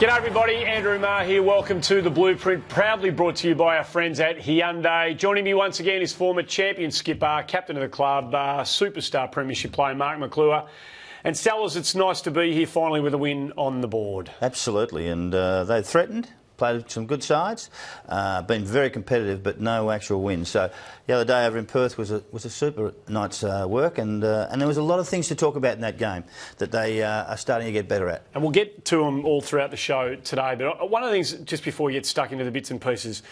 G'day everybody, Andrew Maher here. Welcome to The Blueprint, proudly brought to you by our friends at Hyundai. Joining me once again is former champion skipper, captain of the club, superstar premiership player Mark Maclure. And Sellers, it's nice to be here finally with a win on the board. Absolutely, and they threatened, played some good sides, been very competitive, but no actual win. So the other day over in Perth was a super night's work, and there was a lot of things to talk about in that game that they are starting to get better at. And we'll get to them all throughout the show today. But one of the things, just before we get stuck into the bits and pieces,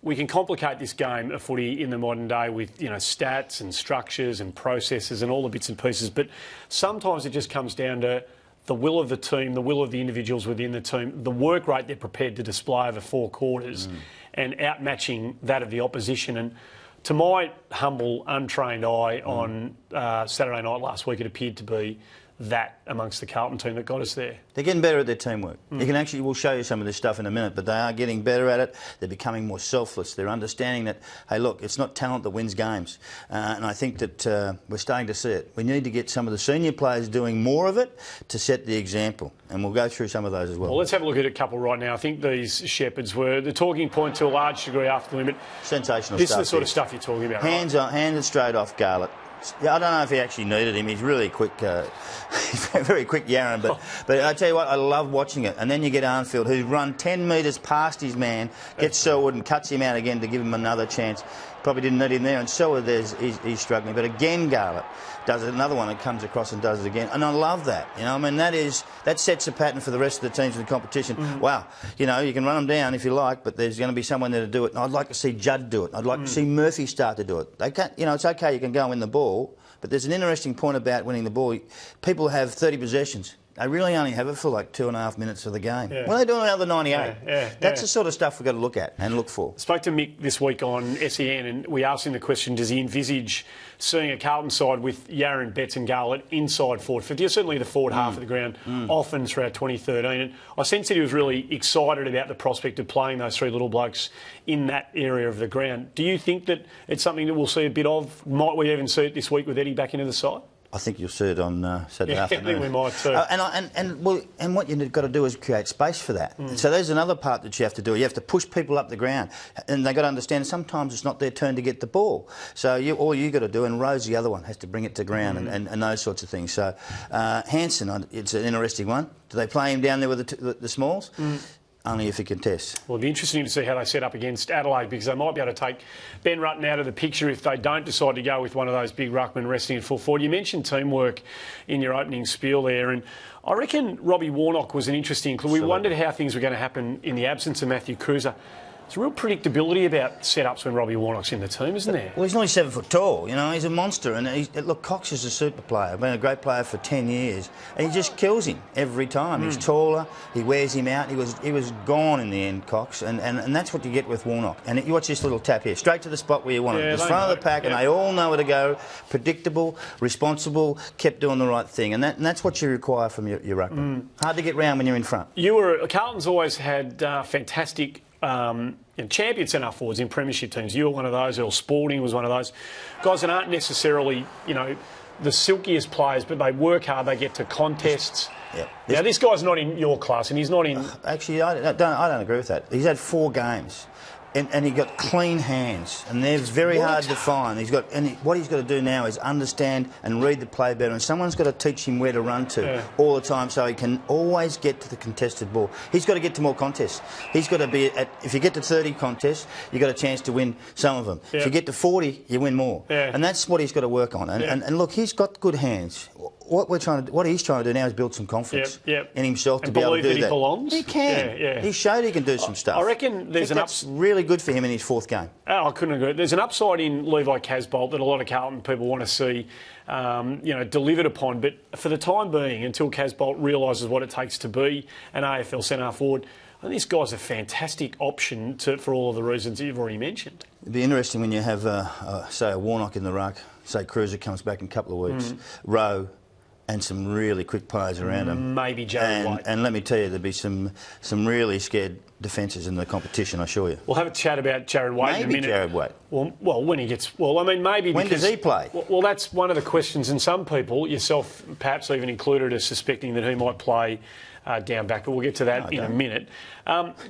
we can complicate this game of footy in the modern day with, stats and structures and processes and all the bits and pieces. But sometimes it just comes down to the will of the team, the will of the individuals within the team, the work rate they're prepared to display over 4 quarters and outmatching that of the opposition. And to my humble, untrained eye on Saturday night last week, it appeared to be that amongst the Carlton team that got us there. They're getting better at their teamwork. We'll show you some of this stuff in a minute, but they are getting better at it. They're becoming more selfless. They're understanding that, hey, look, it's not talent that wins games. And I think that we're starting to see it. We need to get some of the senior players doing more of it to set the example. And we'll go through some of those as well. Well, let's have a look at a couple right now. I think these Shepherds were the talking point to a large degrry after the limit. Sensational this stuff. This is the sort of stuff you're talking about, Hands right? on, handed straight off Garlett. Yeah, I don't know if he actually needed him. He's really quick, very quick Yaron. But I tell you what, I love watching it. And then you get Arnfield, who's run 10 metres past his man, gets Selwood and cuts him out again to give him another chance. Probably didn't need him there. And Selwood, he's struggling. But again, Garlett does another one and comes across and does it again. And I love that. That sets a pattern for the rest of the teams in the competition. Wow, you can run them down if you like, but there's going to be someone there to do it. And I'd like to see Judd do it. I'd like to see Murphy start to do it. They can't, it's okay, you can go and win the ball, but there's an interesting point about winning the ball. People have 30 possessions. They really only have it for like 2.5 minutes of the game. Yeah. What are they doing another 98? That's the the sort of stuff we've got to look at and look for. Spoke to Mick this week on SEN and we asked him the question, does he envisage seeing a Carlton side with Yaron, Betts and Garlett inside forward 50, certainly the forward half of the ground, often throughout 2013. And I sensed that he was really excited about the prospect of playing those 3 little blokes in that area of the ground. Do you think that it's something that we'll see a bit of? Might we even see it this week with Eddie back into the side? I think you'll see it on Saturday afternoon. I think we might too. And what you've got to do is create space for that. So there's another part that you have to do. You have to push people up the ground, and they've got to understand sometimes it's not their turn to get the ball. So all you got to do, and Rose, the other one, has to bring it to ground and those sorts of things. So Hansen, it's an interesting one. Do they play him down there with the smalls? Only if he contests. Well, it'll be interesting to see how they set up against Adelaide because they might be able to take Ben Rutten out of the picture if they don't decide to go with one of those big ruckmen resting at full forward. You mentioned teamwork in your opening spiel there, and I reckon Robbie Warnock was an interesting clue. We wondered how things were going to happen in the absence of Matthew Cruiser. There's real predictability about setups when Robbie Warnock's in the team, isn't there? Well, he's only 7 foot tall, he's a monster. And look, Cox is a super player, been a great player for 10 years, and he just kills him every time. He's taller, he wears him out. He was gone in the end, Cox, and that's what you get with Warnock. And you watch this little tap here, straight to the spot where you want him, the front of the pack, and they all know where to go. Predictable, responsible, kept doing the right thing, and that's what you require from your ruckman. Hard to get round when you're in front. Carlton's always had fantastic champion centre forwards in premiership teams. You were one of those. Earl Spalding was one of those. Guys that aren't necessarily, the silkiest players, but they work hard. They get to contests. Yeah. Now, this guy's not in your class, and he's not in... Actually, I don't agree with that. He's had 4 games. And he got clean hands, and they're very hard to find. What he's got to do now is understand and read the play better, and someone's got to teach him where to run to all the time, so he can always get to the contested ball. He's got to get to more contests. He's got to be if you get to 30 contests, you got a chance to win some of them. If you get to 40, you win more, and that's what he's got to work on. And look, he's got good hands. What he's trying to do now is build some confidence in himself to be able to do that. He belongs. He can. He showed he can do some stuff. I reckon that's really good for him in his 4th game. I couldn't agree. There's an upside in Levi Casboult that a lot of Carlton people want to see, delivered upon. But for the time being, until Casboult realises what it takes to be an AFL centre forward, I think this guy's a fantastic option for all of the reasons you've already mentioned. It'd be interesting when you have, say, a Warnock in the ruck, say Cruiser comes back in a couple of weeks, Rowe, and some really quick players around him. Maybe Jared White. And let me tell you, there'll be some really scared defences in the competition, I assure you. We'll have a chat about Jared White in a minute. Maybe Jared White. Well, when he gets... Well, I mean, maybe when does he play? Well, that's one of the questions, and some people, yourself perhaps even included, are suspecting that he might play down back, but we'll get to that in a minute.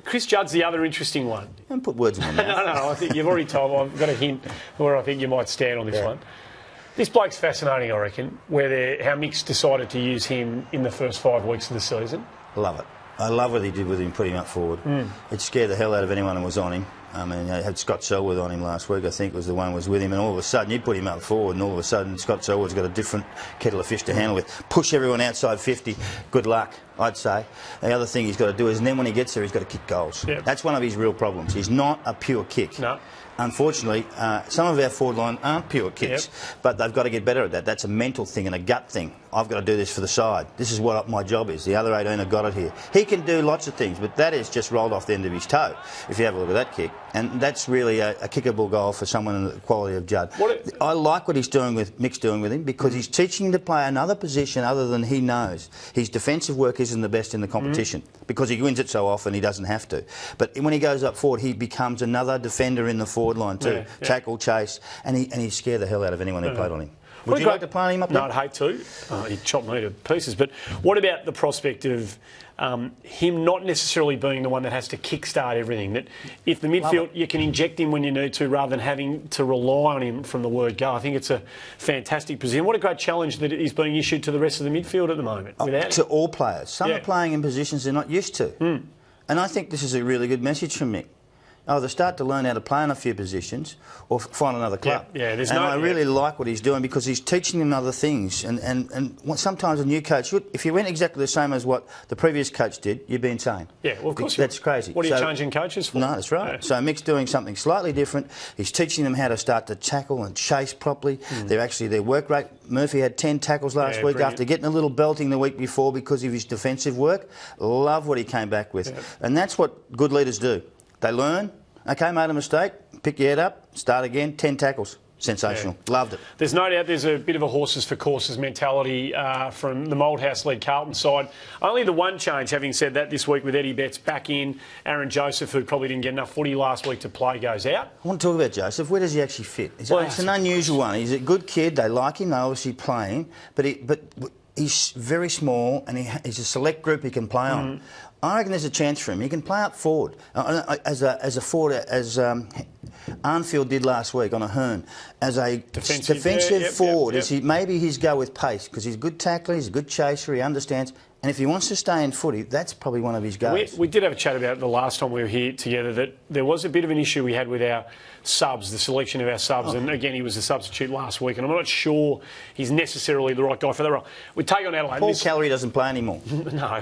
Chris Judd's the other interesting one. Don't put words in my mouth. No, I think you've already told me. I've got a hint where I think you might stand on this one. This bloke's fascinating, I reckon, how Mick's decided to use him in the first 5 weeks of the season. Love it. I love what he did with him, putting him up forward. It scared the hell out of anyone who was on him. I mean, I had Scott Selwood on him last week, I think was the one who was with him, and all of a sudden you put him up forward and all of a sudden Scott Selwood's got a different kettle of fish to handle with. Push everyone outside 50, good luck, I'd say. The other thing he's got to do is, and then when he gets there, he's got to kick goals. Yep. That's one of his real problems. He's not a pure kick. No. Unfortunately, some of our forward line aren't pure kicks, but they've got to get better at that. That's a mental thing and a gut thing. I've got to do this for the side. This is what my job is. The other 18 have got it here. He can do lots of things, but that is just rolled off the end of his toe, if you have a look at that kick. And that's really a kickable goal for someone in the quality of Judd. I like what Mick's doing with him, because he's teaching him to play another position other than he knows. His defensive work isn't the best in the competition, because he wins it so often he doesn't have to. But when he goes up forward, he becomes another defender in the forward line too. Tackle, chase, and he scared the hell out of anyone who played on him. Would you like to play him up there? No, I'd hate to. He'd chop me to pieces. But what about the prospect of him not necessarily being the one that has to kickstart everything? That if the midfield, you can inject him when you need to rather than having to rely on him from the word go. I think it's a fantastic position. What a great challenge that is being issued to the rest of the midfield at the moment. To all players. Some are playing in positions they're not used to. And I think this is a really good message from Mick. Either start to learn how to play in a few positions or find another club. I really like what he's doing, because he's teaching them other things. And sometimes a new coach, if you went exactly the same as what the previous coach did, you'd be insane. Yeah, well, of course. That's crazy. What are you changing coaches for? No, that's right. Yeah. So Mick's doing something slightly different. He's teaching them how to start to tackle and chase properly. Their work rate. Murphy had 10 tackles last week after getting a little belting the week before because of his defensive work. Love what he came back with. And that's what good leaders do. They learn. Okay, made a mistake. Pick your head up. Start again. 10 tackles. Sensational. Loved it. There's no doubt there's a bit of a horses for courses mentality from the Moldhouse-led Carlton side. Only the one change, having said that, this week with Eddie Betts back in. Aaron Joseph, who probably didn't get enough footy last week to play, goes out. I want to talk about Joseph. Where does he actually fit? It's an unusual one. He's a good kid. They like him. They obviously play him. But he's very small and he's a select group he can play on. I reckon there's a chance for him. He can play up forward as a forward, as Arnfield did last week on a Hearn, as a defensive forward. Maybe his go with pace, because he's a good tackler, he's a good chaser, he understands. And if he wants to stay in footy, that's probably one of his goals. We did have a chat about it the last time we were here together, that there was a bit of an issue we had with our subs, the selection of our subs. And again, he was a substitute last week, and I'm not sure he's necessarily the right guy for the role. We take on Adelaide. Paul Calorie doesn't play anymore. No.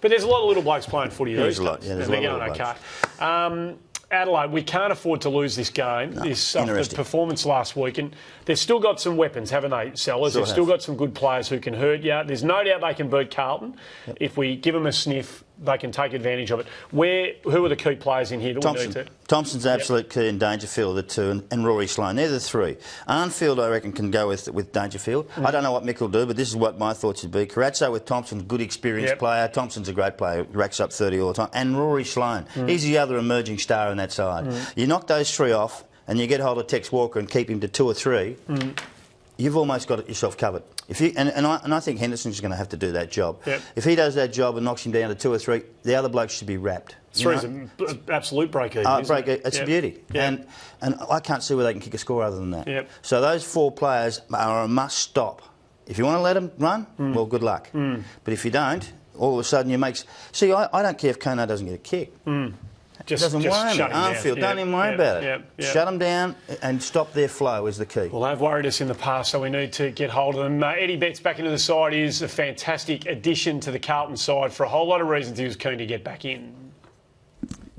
But there's a lot of little blokes playing footy these days. There's a lot of little blokes. Adelaide, we can't afford to lose this game. This performance last week, and they've still got some weapons, haven't they, Sellers? They've still got some good players who can hurt you. There's no doubt they can beat Carlton. If we give them a sniff, they can take advantage of it. Who are the key players in here that we need to? Thompson's absolute key in Dangerfield, the two, and Rory Sloane. They're the three. Arnfield, I reckon, can go with Dangerfield. I don't know what Mick will do, but this is what my thoughts would be. Carazzo with Thompson, good experienced player. Thompson's a great player, racks up 30 all the time. And Rory Sloane, he's the other emerging star on that side. You knock those three off, and you get hold of Tex Walker and keep him to 2 or 3. You've almost got yourself covered. And I think Henderson's going to have to do that job. If he does that job and knocks him down to 2 or 3, the other blokes should be wrapped. 3's an absolute break-even. It's a beauty. And I can't see where they can kick a score other than that. So those 4 players are a must-stop. If you want to let them run, well, good luck. But if you don't, all of a sudden you make... See, I don't care if Kono doesn't get a kick. Doesn't worry me. Arnfield, don't even worry about it. Shut them down and stop their flow is the key. Well, they've worried us in the past, so we need to get hold of them. Eddie Betts back into the side is a fantastic addition to the Carlton side for a whole lot of reasons. He was keen to get back in.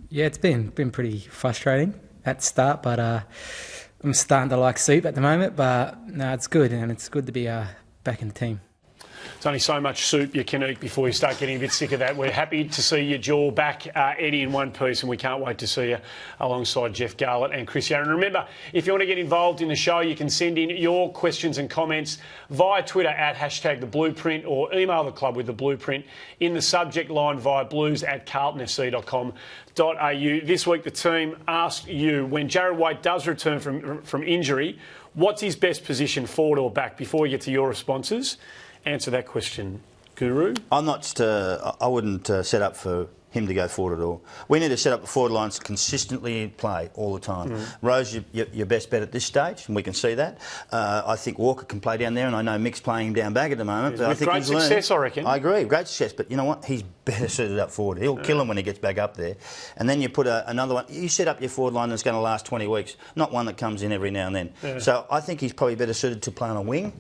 Yeah, it's been pretty frustrating at the start, but I'm starting to like Soup at the moment. But no, it's good, and it's good to be back in the team. There's only so much soup you can eat before you start getting a bit sick of that. We're happy to see your jaw back, Eddie, in one piece, and we can't wait to see you alongside Jeff Garlett and Chris Yarran. Remember, if you want to get involved in the show, you can send in your questions and comments via Twitter at #TheBlueprint or email the club with the blueprint in the subject line via blues@carltonfc.com.au. This week, the team asked you, when Jarrad Waite does return from injury, what's his best position, forward or back? Before we get to your responses, answer that question guru? I wouldn't set up for him to go forward at all. We need to set up the forward lines consistently in play all the time. Rose, your best bet at this stage, and we can see that. I think Walker can play down there, and I know Mick's playing him down back at the moment. But I think great success, I reckon. I agree, great success. But you know what? He's better suited up forward. He'll kill him when he gets back up there. And then you put another one. You set up your forward line that's going to last 20 weeks, not one that comes in every now and then. Yeah. So I think he's probably better suited to play on a wing,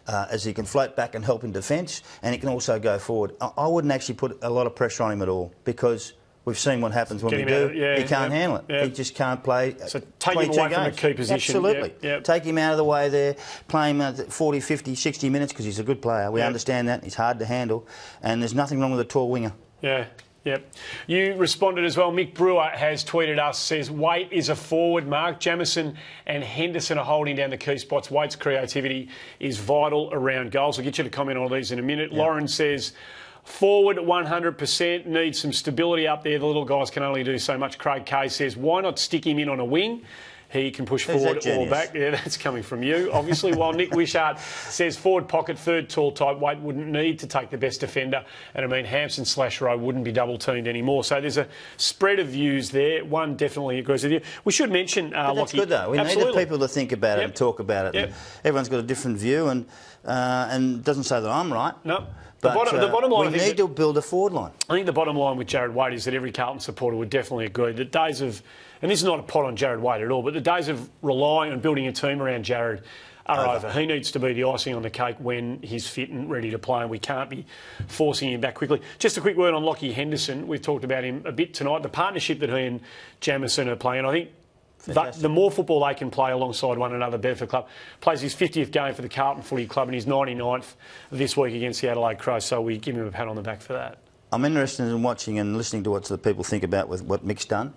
as he can float back and help in defence, and he can also go forward. I wouldn't actually put a lot of pressure on him at all, because we've seen what happens when we do. He can't handle it. He just can't play. So take him away from the key position. Absolutely. Take him out of the way there, play him 40, 50, 60 minutes, because he's a good player. We understand that. He's hard to handle, and there's nothing wrong with a tall winger. Yep. You responded as well. Mick Brewer has tweeted us, says, Waite is a forward, Mark. Jamieson and Henderson are holding down the key spots. Waite's creativity is vital around goals. I'll get you to comment on these in a minute. Lauren says, forward 100%, needs some stability up there. The little guys can only do so much. Craig Kay says, why not stick him in on a wing? He can push forward or back. Yeah, that's coming from you, obviously. While Nick Wishart says forward pocket, third tall type weight, wouldn't need to take the best defender. And I mean, Hampson/Rowe wouldn't be double teamed anymore. So there's a spread of views there. One definitely agrees with you. We should mention but that's good though. We need the people to think about it and talk about it. And everyone's got a different view, and doesn't say that I'm right. No. But the bottom line, we need to build a forward line. I think the bottom line with Jared Waite is that every Carlton supporter would definitely agree that days of, and this is not a pot on Jared Waite at all, but the days of relying on building a team around Jared are over. He needs to be the icing on the cake when he's fit and ready to play, and we can't be forcing him back quickly. Just a quick word on Lockie Henderson. We've talked about him a bit tonight. The partnership that he and Jamieson are playing, I think the more football they can play alongside one another, better for the club. Plays his 50th game for the Carlton Footy Club and his 99th this week against the Adelaide Crows, so we give him a pat on the back for that. I'm interested in watching and listening to what the people think about with what Mick's done.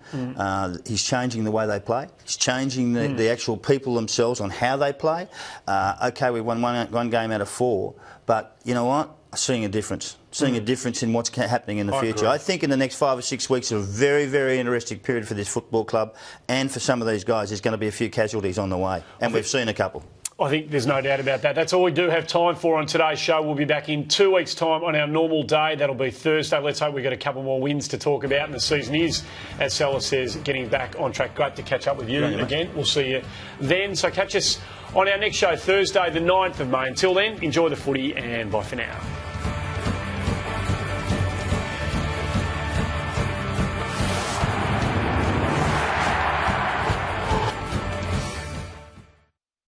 He's changing the way they play. He's changing the actual people themselves on how they play. OK, we won one game out of 4, but you know what? Seeing a difference. Seeing a difference in what's happening in the future. I think in the next 5 or 6 weeks, a very, very interesting period for this football club and for some of these guys. There's going to be a few casualties on the way, and we've seen a couple. I think there's no doubt about that. That's all we do have time for on today's show. We'll be back in 2 weeks' time on our normal day. That'll be Thursday. Let's hope we've got a couple more wins to talk about. And the season is, as Salah says, getting back on track. Great to catch up with you again. We'll see you then. So catch us on our next show, Thursday, the 9th of May. Until then, enjoy the footy and bye for now.